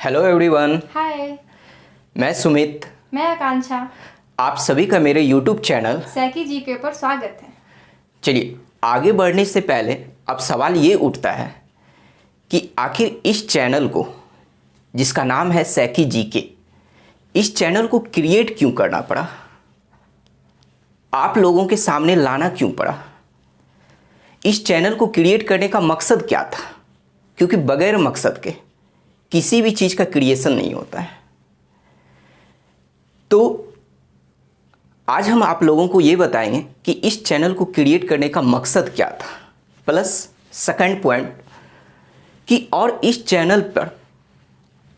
Hello everyone. हाय। मैं सुमित। मैं आकांक्षा। आप सभी का मेरे यूट्यूब चैनल सैकी जीके पर स्वागत है। चलिए आगे बढ़ने से पहले अब सवाल ये उठता है कि आखिर इस चैनल को, जिसका नाम है सैकी जीके, इस चैनल को क्रिएट क्यों करना पड़ा, आप लोगों के सामने लाना क्यों पड़ा, इस चैनल को क्रिएट करने का मकसद क्या था, क्योंकि बगैर मकसद के किसी भी चीज़ का क्रिएशन नहीं होता है। तो आज हम आप लोगों को ये बताएंगे कि इस चैनल को क्रिएट करने का मकसद क्या था, प्लस सेकंड पॉइंट कि और इस चैनल पर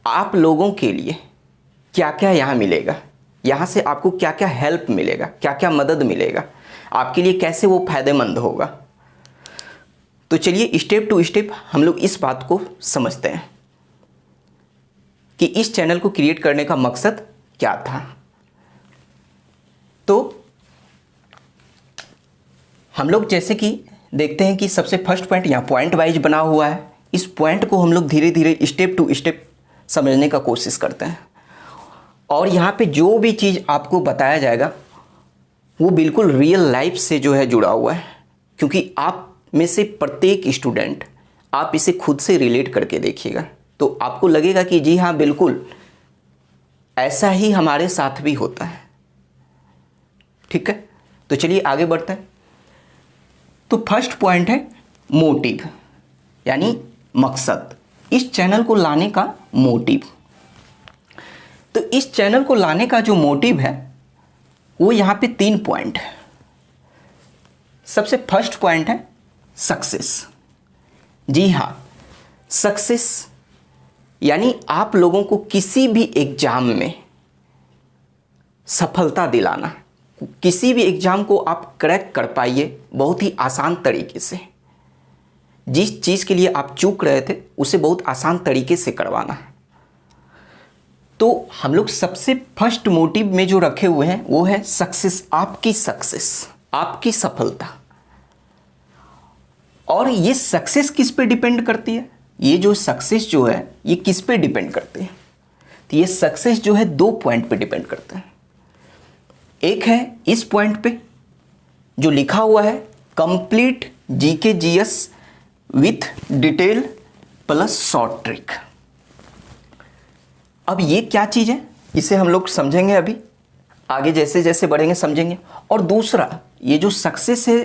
आप लोगों के लिए क्या क्या यहाँ मिलेगा, यहाँ से आपको क्या क्या हेल्प मिलेगा, क्या क्या मदद मिलेगा, आपके लिए कैसे वो फायदेमंद होगा। तो चलिए स्टेप टू स्टेप हम लोग इस बात को समझते हैं कि इस चैनल को क्रिएट करने का मकसद क्या था। तो हम लोग जैसे कि देखते हैं कि सबसे फर्स्ट पॉइंट यहाँ पॉइंट वाइज बना हुआ है। इस पॉइंट को हम लोग धीरे धीरे स्टेप टू स्टेप समझने का कोशिश करते हैं और यहाँ पे जो भी चीज़ आपको बताया जाएगा वो बिल्कुल रियल लाइफ से जो है जुड़ा हुआ है, क्योंकि आप में से प्रत्येक स्टूडेंट आप इसे खुद से रिलेट करके देखिएगा तो आपको लगेगा कि जी हाँ बिल्कुल ऐसा ही हमारे साथ भी होता है। ठीक है, तो चलिए आगे बढ़ते हैं। तो फर्स्ट पॉइंट है मोटिव, यानी मकसद, इस चैनल को लाने का मोटिव। तो इस चैनल को लाने का जो मोटिव है वो यहाँ पे 3 पॉइंट है। सबसे फर्स्ट पॉइंट है सक्सेस। जी हाँ, सक्सेस यानी आप लोगों को किसी भी एग्जाम में सफलता दिलाना, किसी भी एग्जाम को आप क्रैक कर पाइए बहुत ही आसान तरीके से। जिस चीज़ के लिए आप चूक रहे थे उसे बहुत आसान तरीके से करवाना। तो हम लोग सबसे फर्स्ट मोटिव में जो रखे हुए हैं वो है सक्सेस, आपकी सफलता। और ये सक्सेस किस पे डिपेंड करती है, ये जो सक्सेस जो है ये किस पे डिपेंड करती है, तो ये सक्सेस जो है 2 पॉइंट पे डिपेंड करता है। एक है इस पॉइंट पे जो लिखा हुआ है complete GK GS with detail plus short trick. अब ये क्या चीज़ है इसे हम लोग समझेंगे, अभी आगे जैसे जैसे बढ़ेंगे समझेंगे। और दूसरा ये जो सक्सेस है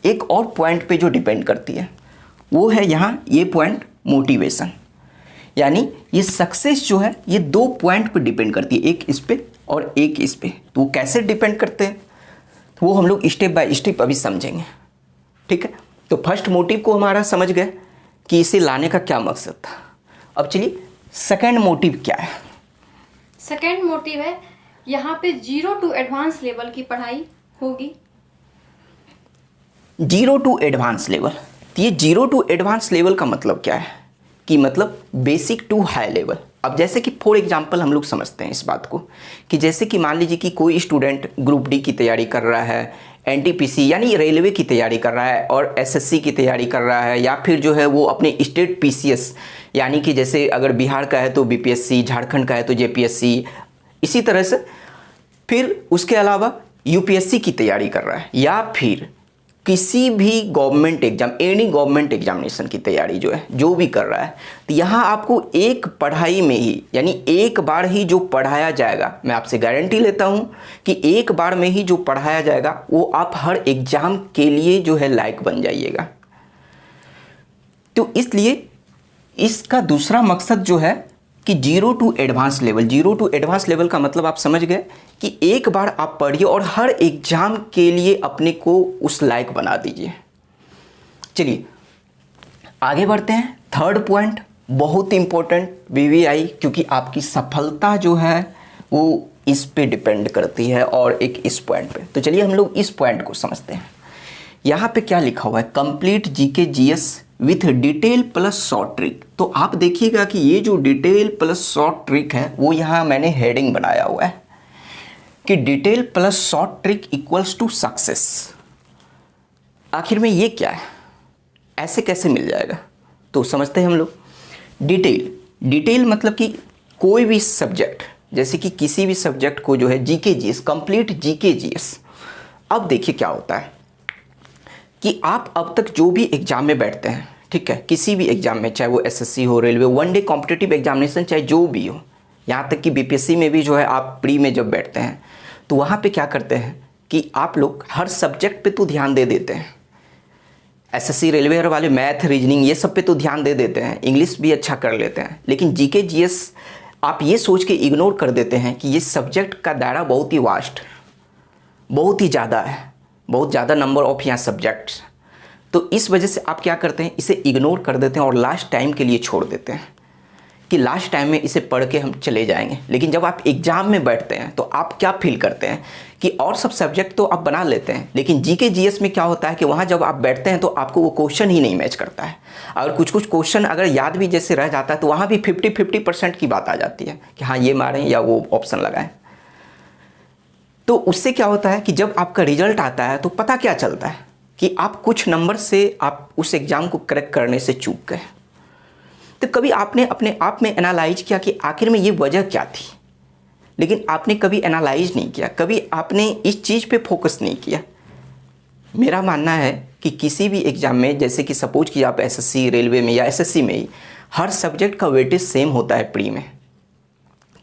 एक और पॉइंट पे जो डिपेंड करती है वो है यहाँ ये पॉइंट मोटिवेशन, यानी ये सक्सेस जो है ये 2 पॉइंट पे डिपेंड करती है, एक इस पे और एक इस पे। तो वो कैसे डिपेंड करते हैं तो वो हम लोग स्टेप बाय स्टेप अभी समझेंगे। ठीक है, तो फर्स्ट मोटिव को हमारा समझ गए कि इसे लाने का क्या मकसद था। अब चलिए सेकेंड मोटिव क्या है। सेकेंड मोटिव है यहाँ पे 0 to एडवांस लेवल की पढ़ाई होगी। 0 to एडवांस लेवल, तो ये 0 to एडवांस लेवल का मतलब क्या है कि मतलब बेसिक टू हाई लेवल। अब जैसे कि फॉर एग्जांपल हम लोग समझते हैं इस बात को कि जैसे कि मान लीजिए कि कोई स्टूडेंट ग्रुप डी की तैयारी कर रहा है, एनटीपीसी यानी रेलवे की तैयारी कर रहा है और एसएससी की तैयारी कर रहा है, या फिर जो है वो अपने स्टेट पीसीएस यानी कि जैसे अगर बिहार का है तो बीपीएससी, झारखंड का है तो जेपीएससी, इसी तरह से फिर उसके अलावा यूपीएससी की तैयारी कर रहा है, या फिर किसी भी government exam, any government examination की तैयारी जो है जो भी कर रहा है, तो यहाँ आपको एक पढ़ाई में ही यानी एक बार ही जो पढ़ाया जाएगा, मैं आपसे गारंटी लेता हूँ कि एक बार में ही जो पढ़ाया जाएगा वो आप हर एग्जाम के लिए जो है लायक बन जाइएगा। तो इसलिए इसका दूसरा मकसद जो है कि 0 to advance level. 0 to advance level का मतलब आप समझ गए कि एक बार आप पढ़िए और हर एग्जाम के लिए अपने को उस लायक बना दीजिए। चलिए आगे बढ़ते हैं। थर्ड पॉइंट बहुत इंपॉर्टेंट वीवीआई, क्योंकि आपकी सफलता जो है वो इस पे डिपेंड करती है और एक इस पॉइंट पे। तो चलिए हम लोग इस पॉइंट को समझते हैं। यहाँ पे क्या लिखा हुआ है complete GK GS with detail plus short trick. तो आप देखिएगा कि ये जो डिटेल प्लस शॉर्ट ट्रिक है वो यहाँ मैंने हेडिंग बनाया हुआ है कि detail plus short trick equals to success. आखिर में ये क्या है, ऐसे कैसे मिल जाएगा, तो समझते हैं हम लोग। डिटेल मतलब कि कोई भी सब्जेक्ट, जैसे कि किसी भी सब्जेक्ट को जो है GK GS, complete GK GS. अब देखिए क्या होता है कि आप अब तक जो भी एग्जाम में बैठते हैं, ठीक है, किसी भी एग्जाम में, चाहे वो एसएससी हो, railway, one day competitive examination, चाहे जो भी हो, यहाँ तक कि बीपीएससी में भी जो है आप प्री में जब बैठते हैं तो वहाँ पे क्या करते हैं कि आप लोग हर सब्जेक्ट पे तो ध्यान दे देते हैं। एसएससी रेलवे वाले मैथ, रीजनिंग, ये सब पे तो ध्यान दे देते हैं, इंग्लिश भी अच्छा कर लेते हैं, लेकिन जीके जीएस आप ये सोच के इग्नोर कर देते हैं कि ये सब्जेक्ट का दायरा बहुत ही वास्ट, बहुत ही ज़्यादा है, बहुत ज़्यादा नंबर ऑफ यहाँ सब्जेक्ट्स। तो इस वजह से आप क्या करते हैं, इसे इग्नोर कर देते हैं और लास्ट टाइम के लिए छोड़ देते हैं कि लास्ट टाइम में इसे पढ़ के हम चले जाएंगे। लेकिन जब आप एग्जाम में बैठते हैं तो आप क्या फील करते हैं कि और सब सब्जेक्ट तो आप बना लेते हैं, लेकिन जीके जीएस में क्या होता है कि वहाँ जब आप बैठते हैं तो आपको वो क्वेश्चन ही नहीं मैच करता है। अगर कुछ कुछ क्वेश्चन अगर याद भी जैसे रह जाता है तो वहाँ भी 50% की बात आ जाती है कि हाँ ये मारें या वो ऑप्शन लगाएं। तो उससे क्या होता है कि जब आपका रिजल्ट आता है तो पता क्या चलता है कि आप कुछ नंबर से आप उस एग्ज़ाम को करेक्ट करने से चूक गए। तो कभी आपने अपने आप में एनालाइज किया कि आखिर में ये वजह क्या थी, लेकिन आपने कभी एनालाइज नहीं किया, कभी आपने इस चीज़ पे फोकस नहीं किया। मेरा मानना है कि किसी भी एग्ज़ाम में, जैसे कि सपोज कि आप एसएससी रेलवे में या एसएससी में ही, हर सब्जेक्ट का वेटेज सेम होता है प्री में।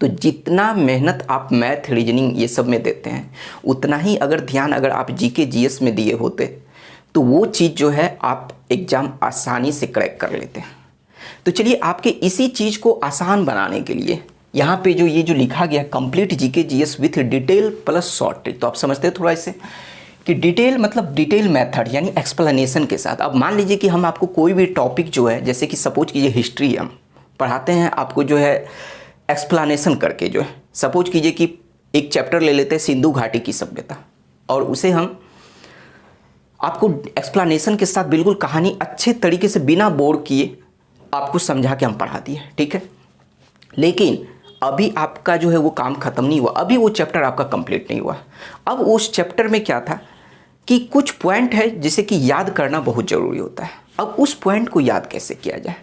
तो जितना मेहनत आप मैथ, रीजनिंग ये सब में देते हैं, उतना ही अगर ध्यान अगर आप जीके जीएस में दिए होते तो वो चीज़ जो है आप एग्ज़ाम आसानी से क्रैक कर लेते हैं। तो चलिए आपके इसी चीज़ को आसान बनाने के लिए यहाँ पे जो ये जो लिखा गया complete GK GS with detail plus short trick, तो आप समझते हैं थोड़ा इससे कि डिटेल मतलब डिटेल मेथड यानी एक्सप्लेनेशन के साथ। अब मान लीजिए कि हम आपको कोई भी टॉपिक जो है, जैसे कि सपोज कीजिए हिस्ट्री हम पढ़ाते हैं आपको जो है एक्सप्लेनेशन करके, जो है सपोज कीजिए कि एक चैप्टर ले लेते हैं सिंधु घाटी की सभ्यता, और उसे हम आपको एक्सप्लेनेशन के साथ बिल्कुल कहानी अच्छे तरीके से बिना बोर किए आपको समझा के हम पढ़ा दिए, ठीक है। लेकिन अभी आपका जो है वो काम ख़त्म नहीं हुआ, अभी वो चैप्टर आपका कंप्लीट नहीं हुआ। अब उस चैप्टर में क्या था कि कुछ पॉइंट है जिसे कि याद करना बहुत ज़रूरी होता है। अब उस पॉइंट को याद कैसे किया जाए,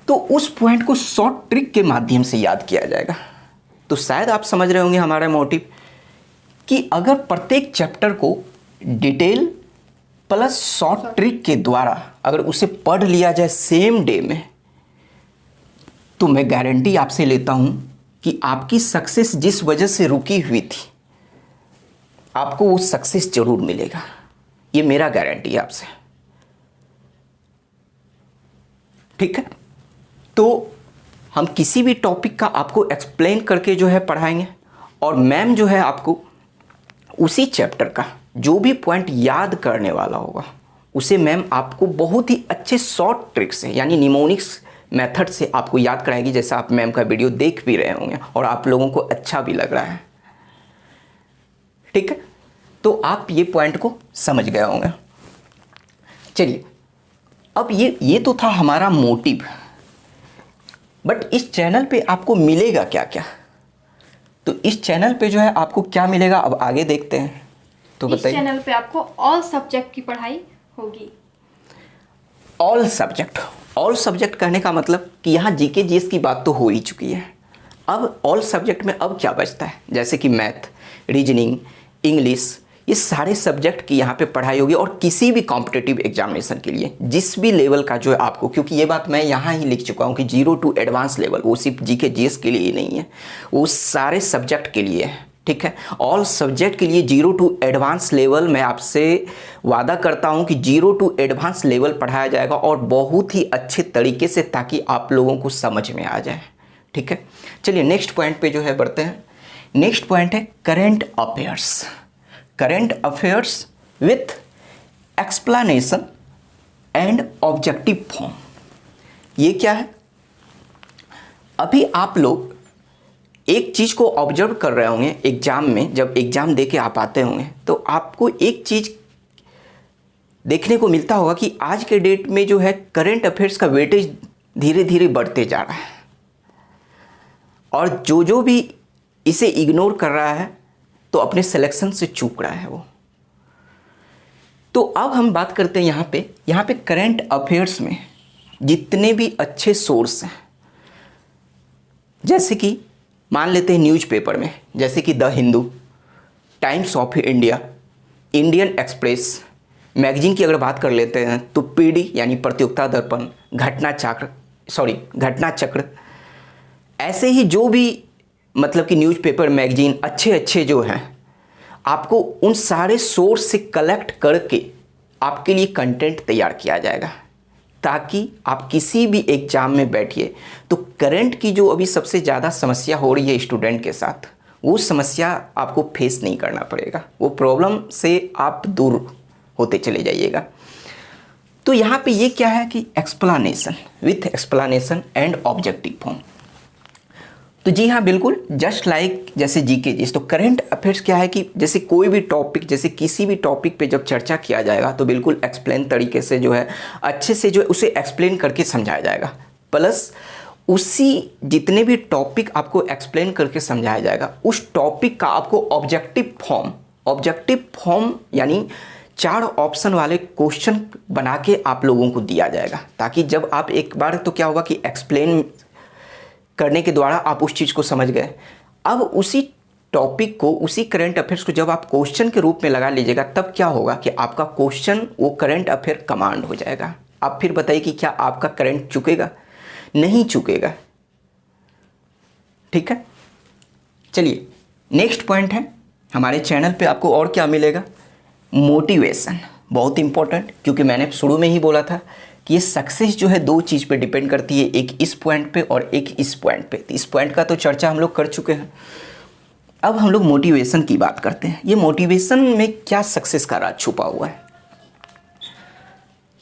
तो उस पॉइंट को शॉर्ट ट्रिक के माध्यम से याद किया जाएगा। तो शायद आप समझ रहे होंगे हमारा मोटिव कि अगर प्रत्येक चैप्टर को डिटेल प्लस शॉर्ट ट्रिक के द्वारा अगर उसे पढ़ लिया जाए सेम डे में, तो मैं गारंटी आपसे लेता हूं कि आपकी सक्सेस जिस वजह से रुकी हुई थी, आपको वो सक्सेस जरूर मिलेगा। ये मेरा गारंटी है आपसे, ठीक है। तो हम किसी भी टॉपिक का आपको एक्सप्लेन करके जो है पढ़ाएंगे, और मैम जो है आपको उसी चैप्टर का जो भी पॉइंट याद करने वाला होगा उसे मैम आपको बहुत ही अच्छे शॉर्ट ट्रिक से यानी निमोनिक्स मेथड से आपको याद कराएगी, जैसा आप मैम का वीडियो देख भी रहे होंगे और आप लोगों को अच्छा भी लग रहा है, ठीक है। तो आप ये पॉइंट को समझ गए होंगे। चलिए अब ये तो था हमारा मोटिव, बट इस चैनल पे आपको मिलेगा क्या क्या, तो इस चैनल पे जो है आपको क्या मिलेगा अब आगे देखते हैं। तो इस बताइए। चैनल पे आपको ऑल सब्जेक्ट की पढ़ाई होगी। ऑल सब्जेक्ट कहने का मतलब कि यहाँ जीके जीएस की बात तो हो ही चुकी है। अब ऑल सब्जेक्ट में अब क्या बचता है, जैसे कि मैथ, रीजनिंग, इंग्लिश, ये सारे सब्जेक्ट की यहाँ पे पढ़ाई होगी। और किसी भी कॉम्पिटिटिव एग्जामिनेशन के लिए जिस भी लेवल का जो है आपको, क्योंकि ये बात मैं यहाँ ही लिख चुका हूँ कि 0 to एडवांस लेवल, वो सिर्फ जीके जीएस के लिए ही नहीं है, वो सारे सब्जेक्ट के लिए है, ठीक है। ऑल सब्जेक्ट के लिए 0 to एडवांस लेवल मैं आपसे वादा करता हूं कि 0 to एडवांस लेवल पढ़ाया जाएगा और बहुत ही अच्छे तरीके से, ताकि आप लोगों को समझ में आ जाए, ठीक है। चलिए नेक्स्ट पॉइंट पे जो है बढ़ते हैं। नेक्स्ट पॉइंट है current affairs. Current affairs with explanation and objective form. ये क्या है, अभी आप लोग एक चीज़ को ऑब्जर्व कर रहे होंगे एग्जाम में, जब एग्जाम दे के आप आते होंगे तो आपको एक चीज़ देखने को मिलता होगा कि आज के डेट में जो है करंट अफेयर्स का वेटेज धीरे धीरे बढ़ते जा रहा है, और जो भी इसे इग्नोर कर रहा है तो अपने सिलेक्शन से चूक रहा है वो। तो अब हम बात करते हैं यहाँ पे करंट अफेयर्स में जितने भी अच्छे सोर्स हैं जैसे कि मान लेते हैं न्यूज़पेपर में, जैसे कि the Hindu, times of India, Indian express, magazine की अगर बात कर लेते हैं तो पीडी यानी प्रतियोगिता दर्पण, घटना चक्र, ऐसे ही जो भी मतलब कि न्यूज़पेपर मैगजीन अच्छे अच्छे जो हैं, आपको उन सारे सोर्स से कलेक्ट करके आपके लिए कंटेंट तैयार किया जाएगा, ताकि आप किसी भी एग्ज़ाम में बैठिए तो करंट की जो अभी सबसे ज़्यादा समस्या हो रही है स्टूडेंट के साथ, वो समस्या आपको फेस नहीं करना पड़ेगा, वो प्रॉब्लम से आप दूर होते चले जाइएगा। तो यहाँ पे ये क्या है कि explanation with explanation and objective form. तो जी हाँ, बिल्कुल जस्ट लाइक जैसे जीके जी। तो करंट अफेयर्स क्या है कि जैसे कोई भी टॉपिक, जैसे किसी भी टॉपिक पे जब चर्चा किया जाएगा तो बिल्कुल एक्सप्लेन तरीके से जो है, अच्छे से जो है उसे एक्सप्लेन करके समझाया जाएगा, प्लस उसी जितने भी टॉपिक आपको एक्सप्लेन करके समझाया जाएगा उस टॉपिक का आपको ऑब्जेक्टिव फॉर्म यानी 4 ऑप्शन वाले क्वेश्चन बना के आप लोगों को दिया जाएगा, ताकि जब आप एक बार तो क्या होगा कि एक्सप्लेन करने के द्वारा आप उस चीज़ को समझ गए, अब उसी टॉपिक को, उसी करंट अफेयर्स को जब आप क्वेश्चन के रूप में लगा लीजिएगा, तब क्या होगा कि आपका क्वेश्चन वो करंट अफेयर कमांड हो जाएगा। आप फिर बताइए कि क्या आपका करंट चुकेगा? नहीं चुकेगा। ठीक है, चलिए नेक्स्ट पॉइंट है हमारे चैनल पे आपको और क्या मिलेगा? मोटिवेशन। बहुत इंपॉर्टेंट, क्योंकि मैंने शुरू में ही बोला था कि ये सक्सेस जो है 2 चीज़ पे डिपेंड करती है, एक इस पॉइंट पे और एक इस पॉइंट पे। तो इस पॉइंट का तो चर्चा हम लोग कर चुके हैं, अब हम लोग मोटिवेशन की बात करते हैं। ये मोटिवेशन में क्या सक्सेस का राज छुपा हुआ है?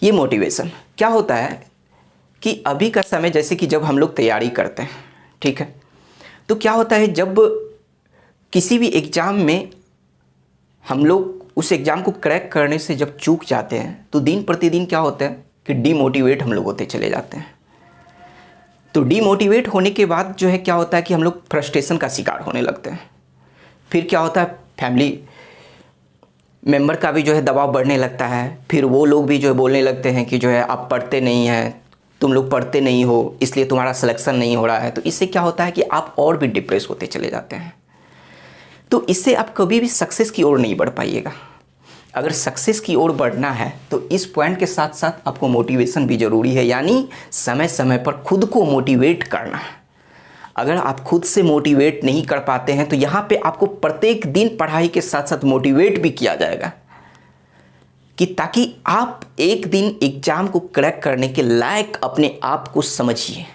ये मोटिवेशन क्या होता है कि अभी का समय, जैसे कि जब हम लोग तैयारी करते हैं, ठीक है, तो क्या होता है जब किसी भी एग्ज़ाम में हम लोग उस एग्ज़ाम को क्रैक करने से जब चूक जाते हैं तो दिन प्रतिदिन क्या होता है कि डीमोटिवेट हम लोग होते चले जाते हैं। तो डीमोटिवेट होने के बाद जो है क्या होता है कि हम लोग फ्रस्ट्रेशन का शिकार होने लगते हैं। फिर क्या होता है, फैमिली मेंबर का भी जो है दबाव बढ़ने लगता है, फिर वो लोग भी जो है बोलने लगते हैं कि जो है आप पढ़ते नहीं हैं, तुम लोग पढ़ते नहीं हो, इसलिए तुम्हारा सिलेक्शन नहीं हो रहा है। तो इससे क्या होता है कि आप और भी डिप्रेस होते चले जाते हैं। तो इससे आप कभी भी सक्सेस की ओर नहीं बढ़ पाइएगा। अगर सक्सेस की ओर बढ़ना है तो इस पॉइंट के साथ साथ आपको मोटिवेशन भी ज़रूरी है, यानी समय समय पर खुद को मोटिवेट करना है। अगर आप खुद से मोटिवेट नहीं कर पाते हैं तो यहाँ पे आपको प्रत्येक दिन पढ़ाई के साथ साथ मोटिवेट भी किया जाएगा, कि ताकि आप एक दिन एग्ज़ाम को क्रैक करने के लायक अपने आप को समझिए,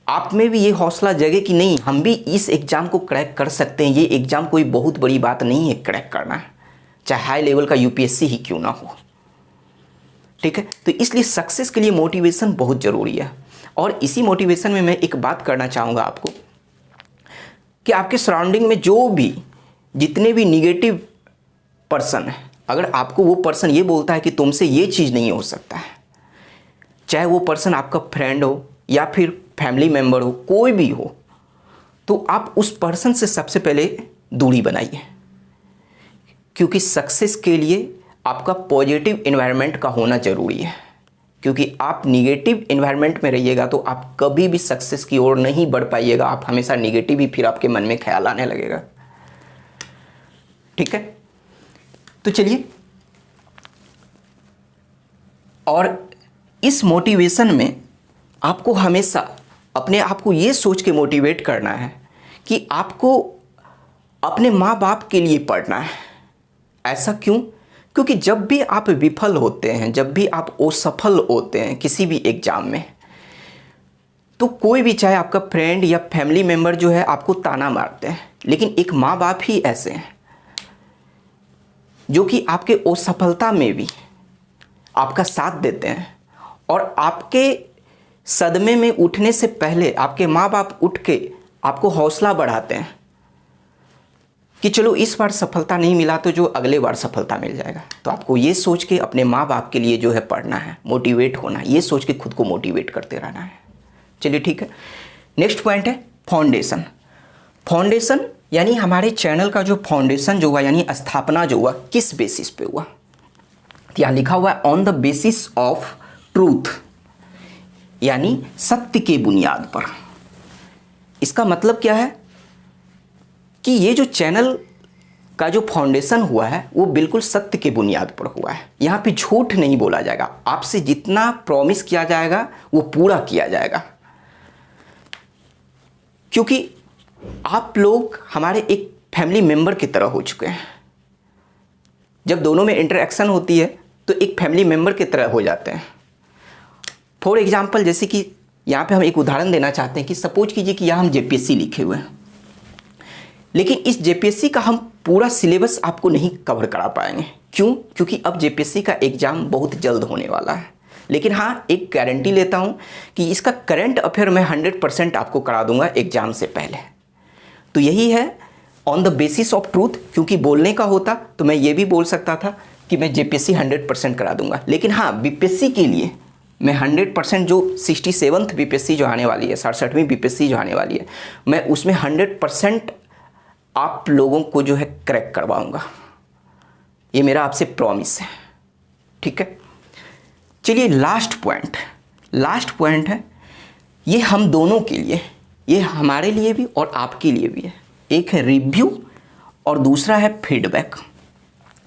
आप में भी ये हौसला जगे कि नहीं, हम भी इस एग्ज़ाम को क्रैक कर सकते हैं। ये एग्ज़ाम कोई बहुत बड़ी बात नहीं है क्रैक करना, चाहे हाई लेवल का यूपीएससी ही क्यों ना हो। ठीक है, तो इसलिए सक्सेस के लिए मोटिवेशन बहुत ज़रूरी है। और इसी मोटिवेशन में मैं एक बात करना चाहूँगा आपको कि आपके सराउंडिंग में जो भी जितने भी निगेटिव पर्सन है, अगर आपको वो पर्सन ये बोलता है कि तुमसे ये चीज़ नहीं हो सकता है, चाहे वो पर्सन आपका फ्रेंड हो या फिर फैमिली मेम्बर हो, कोई भी हो, तो आप उस पर्सन से सबसे पहले दूरी बनाइए, क्योंकि सक्सेस के लिए आपका पॉजिटिव एनवायरनमेंट का होना ज़रूरी है। क्योंकि आप निगेटिव एनवायरनमेंट में रहिएगा तो आप कभी भी सक्सेस की ओर नहीं बढ़ पाइएगा, आप हमेशा निगेटिव ही फिर आपके मन में ख्याल आने लगेगा। ठीक है, तो चलिए, और इस मोटिवेशन में आपको हमेशा अपने आप को ये सोच के मोटिवेट करना है कि आपको अपने माँ बाप के लिए पढ़ना है। ऐसा क्यों? क्योंकि जब भी आप विफल होते हैं, जब भी आप असफल होते हैं किसी भी एग्ज़ाम में, तो कोई भी, चाहे आपका फ्रेंड या फैमिली मेम्बर जो है आपको ताना मारते हैं, लेकिन एक माँ बाप ही ऐसे हैं जो कि आपके असफलता में भी आपका साथ देते हैं, और आपके सदमे में उठने से पहले आपके माँ बाप उठ के आपको हौसला बढ़ाते हैं कि चलो इस बार सफलता नहीं मिला तो जो अगले बार सफलता मिल जाएगा। तो आपको ये सोच के अपने माँ बाप के लिए जो है पढ़ना है, मोटिवेट होना है, ये सोच के खुद को मोटिवेट करते रहना है। चलिए ठीक है, नेक्स्ट पॉइंट है फाउंडेशन। फाउंडेशन यानी हमारे चैनल का जो फाउंडेशन जो हुआ, यानी स्थापना जो हुआ, किस बेसिस पे हुआ? यहाँ लिखा हुआ है on the basis of truth, यानी सत्य के बुनियाद पर। इसका मतलब क्या है कि ये जो चैनल का जो फाउंडेशन हुआ है वो बिल्कुल सत्य के बुनियाद पर हुआ है। यहाँ पे झूठ नहीं बोला जाएगा, आपसे जितना प्रॉमिस किया जाएगा वो पूरा किया जाएगा, क्योंकि आप लोग हमारे एक फैमिली मेंबर की तरह हो चुके हैं। जब दोनों में इंटरेक्शन होती है तो एक फैमिली मेंबर की तरह हो जाते हैं। फॉर एग्जाम्पल, जैसे कि यहाँ पे हम एक उदाहरण देना चाहते हैं कि सपोज कीजिए कि यहाँ हम जेपीएससी लिखे हुए हैं, लेकिन इस जेपीएससी का हम पूरा सिलेबस आपको नहीं कवर करा पाएंगे। क्यों? क्योंकि अब जेपीएससी का एग्ज़ाम बहुत जल्द होने वाला है। लेकिन हाँ, एक गारंटी लेता हूँ कि इसका करंट अफेयर मैं 100% आपको करा दूंगा एग्ज़ाम से पहले। तो यही है on the basis of truth, क्योंकि बोलने का होता तो मैं ये भी बोल सकता था कि मैं जेपीएससी 100% करा दूंगा। लेकिन हाँ, बीपीएससी के लिए मैं 100% जो 67th बीपीएससी जो आने वाली है, 67वीं बीपीएससी जो आने वाली है, मैं उसमें 100% आप लोगों को जो है क्रैक करवाऊंगा। ये मेरा आपसे प्रॉमिस है, ठीक है। चलिए लास्ट पॉइंट है, ये हम दोनों के लिए, ये हमारे लिए भी और आपके लिए भी है। एक है रिव्यू और दूसरा है फीडबैक।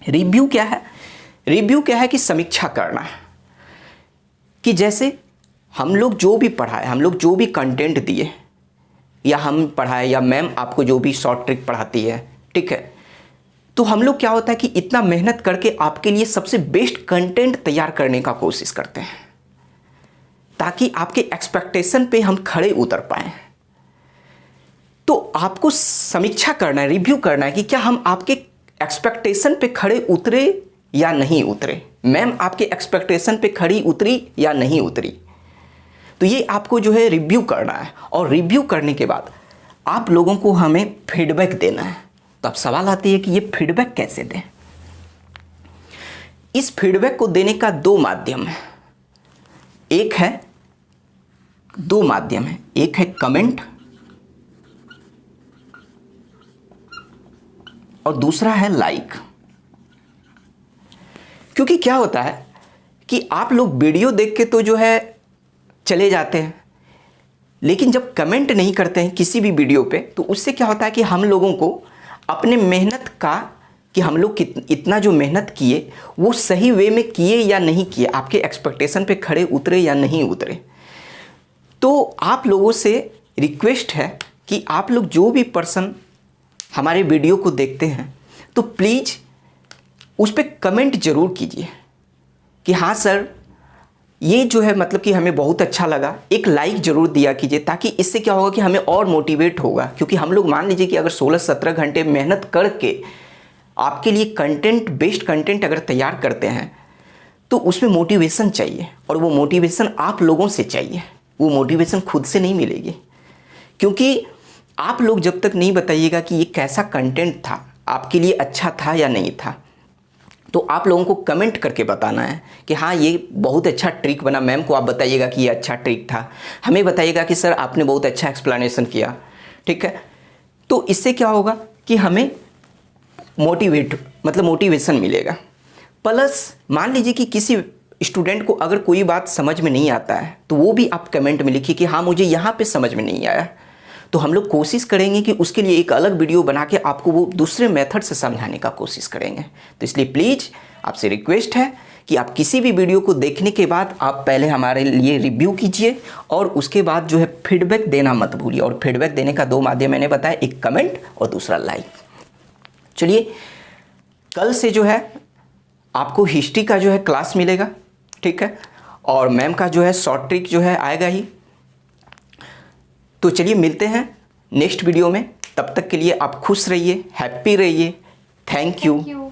रिव्यू क्या है? रिव्यू क्या है कि समीक्षा करना है, कि जैसे हम लोग जो भी पढ़ाए, हम लोग जो भी कंटेंट दिए, या हम पढ़ाए या मैम आपको जो भी शॉर्ट ट्रिक पढ़ाती है, ठीक है, तो हम लोग क्या होता है कि इतना मेहनत करके आपके लिए सबसे बेस्ट कंटेंट तैयार करने का कोशिश करते हैं, ताकि आपके एक्सपेक्टेशन पे हम खड़े उतर पाएँ। तो आपको समीक्षा करना है, रिव्यू करना है कि क्या हम आपके एक्सपेक्टेशन पे खड़े उतरे या नहीं उतरे, मैम आपके एक्सपेक्टेशन पे खड़ी उतरी या नहीं उतरी। तो ये आपको जो है रिव्यू करना है, और रिव्यू करने के बाद आप लोगों को हमें फीडबैक देना है। तो अब सवाल आती है कि ये फीडबैक कैसे दें। इस फीडबैक को देने का दो माध्यम है, एक है कमेंट और दूसरा है लाइक। क्योंकि क्या होता है कि आप लोग वीडियो देख के तो जो है चले जाते हैं, लेकिन जब कमेंट नहीं करते हैं किसी भी वीडियो पे, तो उससे क्या होता है कि हम लोगों को अपने मेहनत का, कि हम लोग इतना जो मेहनत किए वो सही वे में किए या नहीं किए, आपके एक्सपेक्टेशन पे खड़े उतरे या नहीं उतरे। तो आप लोगों से रिक्वेस्ट है कि आप लोग जो भी पर्सन हमारे वीडियो को देखते हैं, तो प्लीज़ उस पर कमेंट ज़रूर कीजिए कि हाँ सर ये जो है मतलब कि हमें बहुत अच्छा लगा। एक लाइक ज़रूर दिया कीजिए, ताकि इससे क्या होगा कि हमें और मोटिवेट होगा। क्योंकि हम लोग मान लीजिए कि अगर 16-17 घंटे मेहनत करके आपके लिए कंटेंट, बेस्ट कंटेंट अगर तैयार करते हैं, तो उसमें मोटिवेशन चाहिए, और वो मोटिवेशन आप लोगों से चाहिए। वो मोटिवेशन खुद से नहीं मिलेगी, क्योंकि आप लोग जब तक नहीं बताइएगा कि ये कैसा कंटेंट था, आपके लिए अच्छा था या नहीं था, तो आप लोगों को कमेंट करके बताना है कि हाँ ये बहुत अच्छा ट्रिक बना। मैम को आप बताइएगा कि ये अच्छा ट्रिक था, हमें बताइएगा कि सर आपने बहुत अच्छा एक्सप्लेनेशन किया, ठीक है। तो इससे क्या होगा कि हमें मोटिवेशन मिलेगा। प्लस मान लीजिए कि किसी स्टूडेंट को अगर कोई बात समझ में नहीं आता है, तो वो भी आप कमेंट में लिखिए कि हाँ मुझे यहाँ पे समझ में नहीं आया। तो हम लोग कोशिश करेंगे कि उसके लिए एक अलग वीडियो बना के आपको वो दूसरे मेथड से समझाने का कोशिश करेंगे। तो इसलिए प्लीज़ आपसे रिक्वेस्ट है कि आप किसी भी वीडियो को देखने के बाद आप पहले हमारे लिए रिव्यू कीजिए, और उसके बाद जो है फीडबैक देना मत भूलिए। और फीडबैक देने का दो माध्यम मैंने बताया, एक कमेंट और दूसरा लाइक। चलिए कल से जो है आपको हिस्ट्री का जो है क्लास मिलेगा, ठीक है, और मैम का जो है शॉर्ट ट्रिक जो है आएगा ही। तो चलिए मिलते हैं नेक्स्ट वीडियो में, तब तक के लिए आप खुश रहिए, हैप्पी रहिए। Thank you.